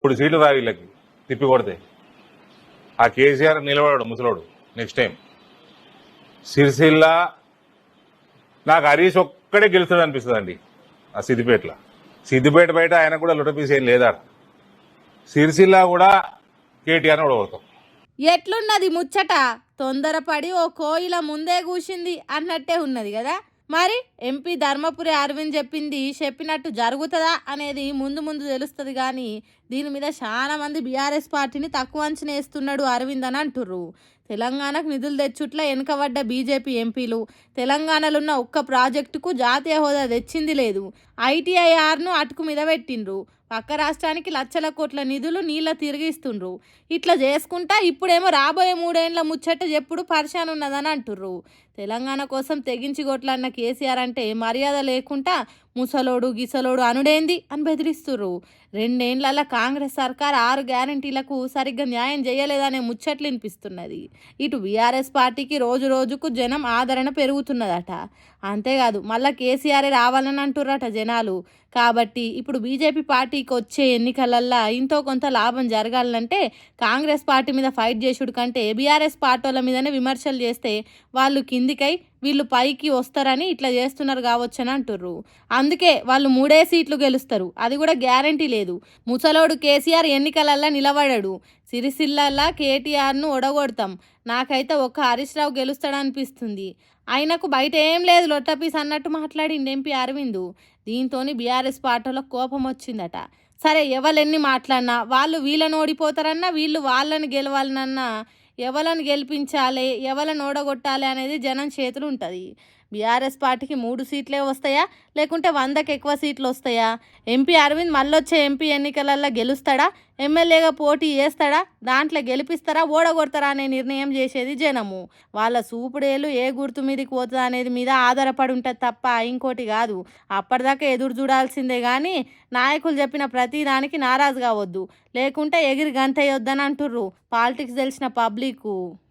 ఇప్పుడు సీట్లు రావు వీళ్ళకి తిప్పి కొడితే. ఆ కేసీఆర్ నిలబడాడు ముసలోడు నెక్స్ట్ టైం. సిరిసిల్ల నాకు హరీష్ ఒక్కడే గెలుస్తాడు అనిపిస్తుంది అండి. ఆ సిద్దిపేట బయట ఆయన కూడా లొటపీస్ ఏం లేదా. సిరిసిల్ల కూడా కేటీఆర్ ఓడగొడతాం. ఎట్లున్నది ముచ్చట? తొందరపడి ఓ కోయిల ముందే కూసింది అన్నట్టే ఉన్నది కదా. మరి ఎంపీ ధర్మపురి అరవింద్ చెప్పినట్టు జరుగుతుందా అనేది ముందు ముందు తెలుస్తుంది. కానీ దీని మీద చాలా మంది బీఆర్ఎస్ పార్టీని తక్కువ అంచనా వేస్తున్నాడు అరవింద్ అని అంటుర్రు. తెలంగాణకు నిధులు తెచ్చుట్ల వెనుకబడ్డ బీజేపీ ఎంపీలు తెలంగాణలో ఉన్న ఒక్క ప్రాజెక్టుకు జాతీయ హోదా తెచ్చింది లేదు. ఐటీఐఆర్ను అటుకు మీద పెట్టిండ్రు. పక్క రాష్ట్రానికి లక్షల కోట్ల నిధులు నీళ్ళ తిరిగిస్తుండ్రు. ఇట్లా చేసుకుంటా ఇప్పుడేమో రాబోయే 3 ఏళ్ల ముచ్చట చెప్పుడు పరిశాన్ ఉన్నదని అంటుర్రు. తెలంగాణ కోసం తెగించి కొట్లాడిన కేసీఆర్ అంటే మర్యాద లేకుండా ముసలోడు గిసలోడు అనుడేంది అని బెదిరిస్తుర్రు. 2 ఏళ్ల కాంగ్రెస్ సర్కార్ 6 గ్యారంటీలకు సరిగ్గా న్యాయం చేయలేదనే ముచ్చట్లు వినిపిస్తున్నది. ఇటు బీఆర్ఎస్ పార్టీకి రోజు రోజుకు జనం ఆదరణ పెరుగుతున్నదట. అంతేకాదు మళ్ళా కేసీఆర్ రావాలని అంటుర్రట జనాలు. కాబట్టి ఇప్పుడు బీజేపీ పార్టీకి వచ్చే ఎన్నికలల్లో ఇంతో కొంత లాభం జరగాలంటే కాంగ్రెస్ పార్టీ మీద ఫైట్ చేసుడు కంటే బీఆర్ఎస్ పార్టీల మీదనే విమర్శలు చేస్తే వాళ్ళు కిందికై వీళ్ళు పైకి వస్తారని ఇట్లా చేస్తున్నారు కావచ్చని అంటుర్రు. అందుకే వాళ్ళు 3 సీట్లు గెలుస్తారు, అది కూడా గ్యారంటీ లేదు. ముసలోడు కేసీఆర్ ఎన్నికలల్లో నిలబడడు. సిరిసిల్ల కేటీఆర్ను ఒడగొడతాం. నాకైతే ఒక్క హరీష్ రావు గెలుస్తాడనిపిస్తుంది. ఆయనకు బయట ఏం లేదు లొట్టపీస్ అన్నట్టు మాట్లాడిండు ఎంపీ అరవింద్. దీంతో బీఆర్ఎస్ పార్టీలో కోపం వచ్చిందట. సరే ఎవరెన్ని మాట్లాడినా వాళ్ళు వీళ్ళని ఓడిపోతారన్నా వీళ్ళు వాళ్ళని గెలవాలనన్నా ఎవరిని గెలిపించాలి ఎవరిని ఓడగొట్టాలి అనేది జనం చేతులు ఉంటుంది. బీఆర్ఎస్ పార్టీకి 3 సీట్లే వస్తాయా లేకుంటే 100కి ఎక్కువ సీట్లు వస్తాయా? ఎంపీ అరవింద్ మళ్ళొచ్చే ఎంపీ ఎన్నికలలో గెలుస్తాడా? ఎమ్మెల్యేగా పోటీ చేస్తాడా? దాంట్లో గెలిపిస్తారా ఓడగొడతారా అనే నిర్ణయం చేసేది జనము. వాళ్ళ సూపుడేలు ఏ గుర్తు మీదకి పోతుంది అనేది మీద ఆధారపడి ఉంటుంది తప్ప ఇంకోటి కాదు. అప్పటిదాకా ఎదురు చూడాల్సిందే కానీ నాయకులు చెప్పిన ప్రతి దానికి నారాజు కావద్దు, లేకుంటే ఎగిరి గంతయ్యొద్దని అంటుర్రు పాలిటిక్స్ తెలిసిన పబ్లిక్.